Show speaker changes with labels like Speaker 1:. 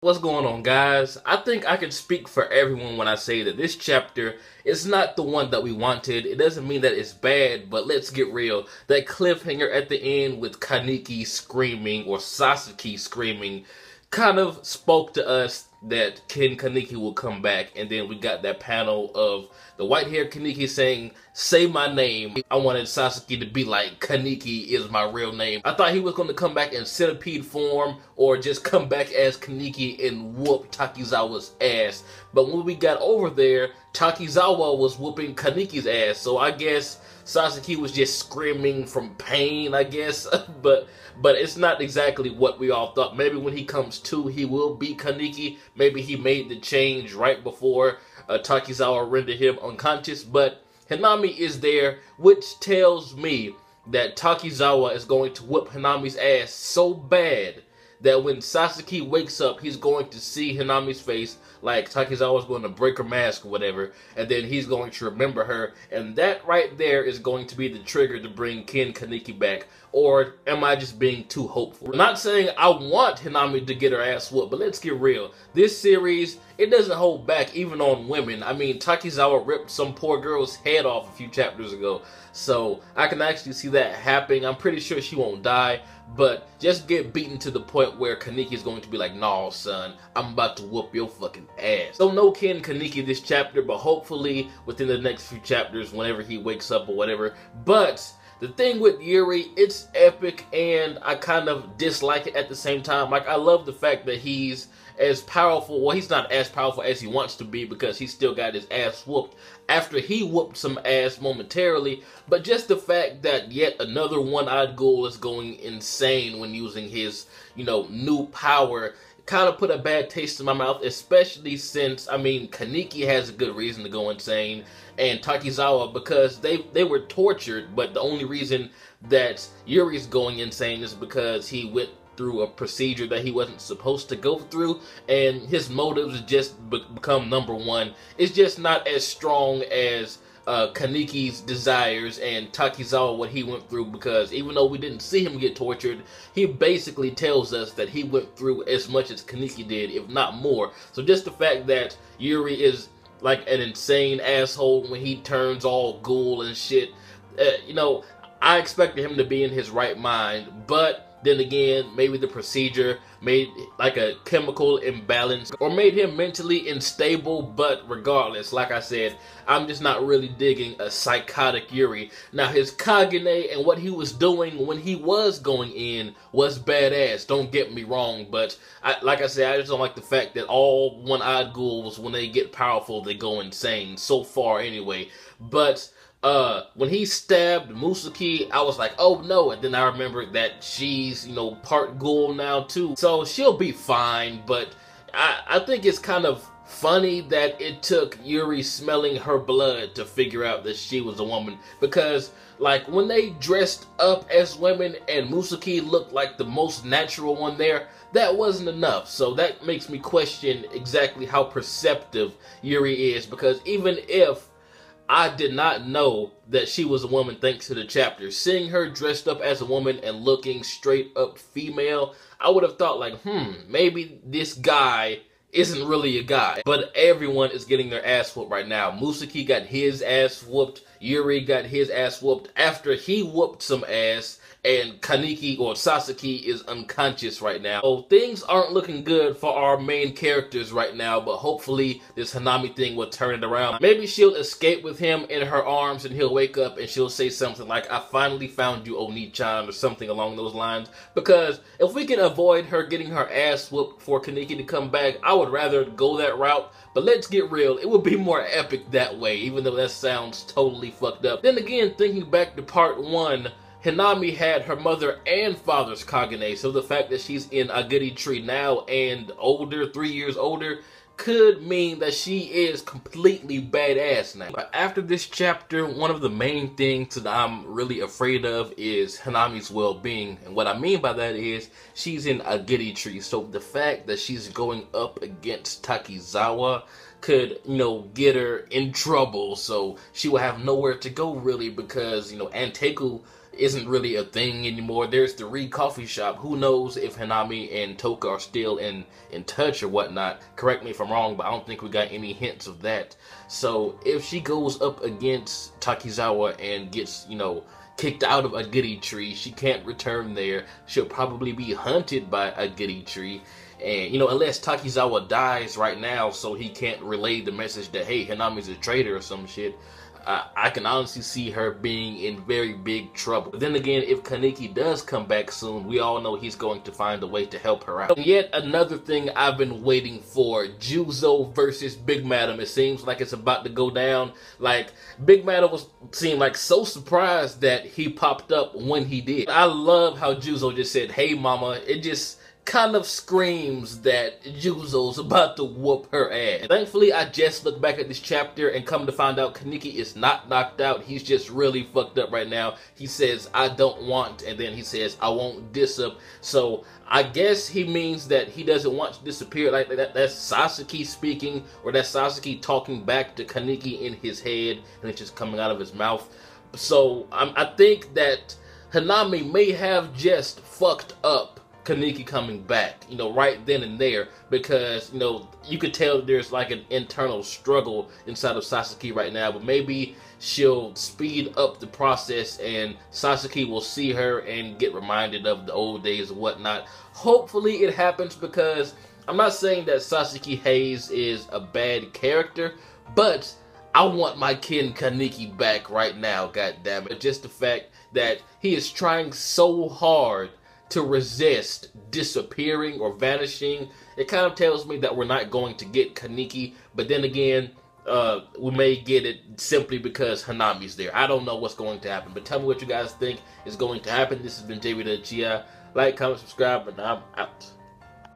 Speaker 1: What's going on, guys? I think I can speak for everyone when I say that this chapter is not the one that we wanted. It doesn't mean that it's bad, but let's get real. That cliffhanger at the end with Kaneki screaming, or Sasaki screaming, kind of spoke to us that Kaneki will come back. And then we got that panel of the white-haired Kaneki saying, "Say my name." I wanted Sasaki to be like, "Kaneki is my real name." I thought he was going to come back in centipede form, or just come back as Kaneki and whoop Takizawa's ass. But when we got over there, Takizawa was whooping Kaneki's ass. So I guess Sasaki was just screaming from pain, I guess. but it's not exactly what we all thought. Maybe when he comes to, he will beat Kaneki. Maybe he made the change right before Takizawa rendered him unconscious. But Hinami is there, which tells me that Takizawa is going to whoop Hinami's ass so bad that when Sasaki wakes up, he's going to see Hinami's face, like Takizawa's going to break her mask or whatever, and then he's going to remember her, and that right there is going to be the trigger to bring Kaneki back. Or am I just being too hopeful? I'm not saying I want Hinami to get her ass whooped, but let's get real. This series, it doesn't hold back even on women. I mean, Takizawa ripped some poor girl's head off a few chapters ago, so I can actually see that happening. I'm pretty sure she won't die, but just get beaten to the point where Kaneki is going to be like, "Nah, son, I'm about to whoop your fucking ass." Don't know Kaneki this chapter, but hopefully within the next few chapters, whenever he wakes up or whatever. But the thing with Urie, it's epic, and I kind of dislike it at the same time. Like, I love the fact that he's as powerful. Well, he's not as powerful as he wants to be, because he still got his ass whooped after he whooped some ass momentarily. But just the fact that yet another one-eyed ghoul is going insane when using his, new power, kind of put a bad taste in my mouth, especially since, I mean, Kaneki has a good reason to go insane, and Takizawa, because they were tortured, but the only reason that Urie's going insane is because he went through a procedure that he wasn't supposed to go through, and his motives just become number one. It's just not as strong as Kaneki's desires and Takizawa, what he went through, because even though we didn't see him get tortured, he basically tells us that he went through as much as Kaneki did, if not more. So just the fact that Urie is like an insane asshole when he turns all ghoul and shit, I expected him to be in his right mind, but then again, maybe the procedure made like a chemical imbalance or made him mentally unstable. But regardless, like I said, I'm just not really digging a psychotic Urie. Now, his Kagane and what he was doing when he was going in was badass, don't get me wrong, but like I said, I just don't like the fact that all one-eyed ghouls, when they get powerful, they go insane, so far anyway. But when he stabbed Musaki, I was like, oh no, and then I remembered that she's, part ghoul now too, so she'll be fine. But I think it's kind of funny that it took Urie smelling her blood to figure out that she was a woman, because like when they dressed up as women and Musaki looked like the most natural one there, that wasn't enough. So that makes me question exactly how perceptive Urie is, because even if I did not know that she was a woman thanks to the chapter, seeing her dressed up as a woman and looking straight up female, I would have thought like, maybe this guy isn't really a guy. But everyone is getting their ass whooped right now. Musaki got his ass whooped, Urie got his ass whooped after he whooped some ass, and Kaneki, or Sasaki, is unconscious right now. So things aren't looking good for our main characters right now, but hopefully this Hinami thing will turn it around. Maybe she'll escape with him in her arms and he'll wake up and she'll say something like, "I finally found you, Oni-chan," or something along those lines. Because if we can avoid her getting her ass whooped for Kaneki to come back, I would rather go that route. But let's get real, it would be more epic that way, even though that sounds totally fucked up. Then again, thinking back to part 1, Hinami had her mother and father's Kagane, so the fact that she's in Aguri Tree now and older, 3 years older, could mean that she is completely badass now. But after this chapter, one of the main things that I'm really afraid of is Hinami's well-being. And what I mean by that is she's in Aguri Tree, so the fact that she's going up against Takizawa could, get her in trouble. So she will have nowhere to go really, because, Anteku isn't really a thing anymore. There's the Re coffee shop. Who knows if Hinami and Toka are still in touch or whatnot. Correct me if I'm wrong, but I don't think we got any hints of that. So if she goes up against Takizawa and gets, you know, kicked out of a goody tree, she can't return there. She'll probably be hunted by a goody tree. And, you know, unless Takizawa dies right now so he can't relay the message that, hey, Hinami's a traitor or some shit, I can honestly see her being in very big trouble. But then again, if Kaneki does come back soon, we all know he's going to find a way to help her out. And yet another thing I've been waiting for, Juzo versus Big Madam. It seems like it's about to go down. Like, Big Madam seemed like so surprised that he popped up when he did. I love how Juzo just said, hey mama. It just kind of screams that Juzo's about to whoop her ass. Thankfully, I just looked back at this chapter and come to find out Kaneki is not knocked out. He's just really fucked up right now. He says, I don't want, and then he says, I won't disap. So I guess he means that he doesn't want to disappear. Like that's Sasaki speaking, or that's Sasaki talking back to Kaneki in his head, and it's just coming out of his mouth. So I think that Hinami may have just fucked up Kaneki coming back, you know, right then and there, because, you know, you could tell there's like an internal struggle inside of Sasaki right now, but maybe she'll speed up the process and Sasaki will see her and get reminded of the old days and whatnot. Hopefully it happens, because I'm not saying that Sasaki Hayes is a bad character, but I want my kin Kaneki back right now, goddammit. Just the fact that he is trying so hard to resist disappearing or vanishing, it kind of tells me that we're not going to get Kaneki. But then again, we may get it simply because Hinami's there. I don't know what's going to happen, but tell me what you guys think is going to happen. This has been jbDAuchiha. Like, comment, subscribe, and I'm out.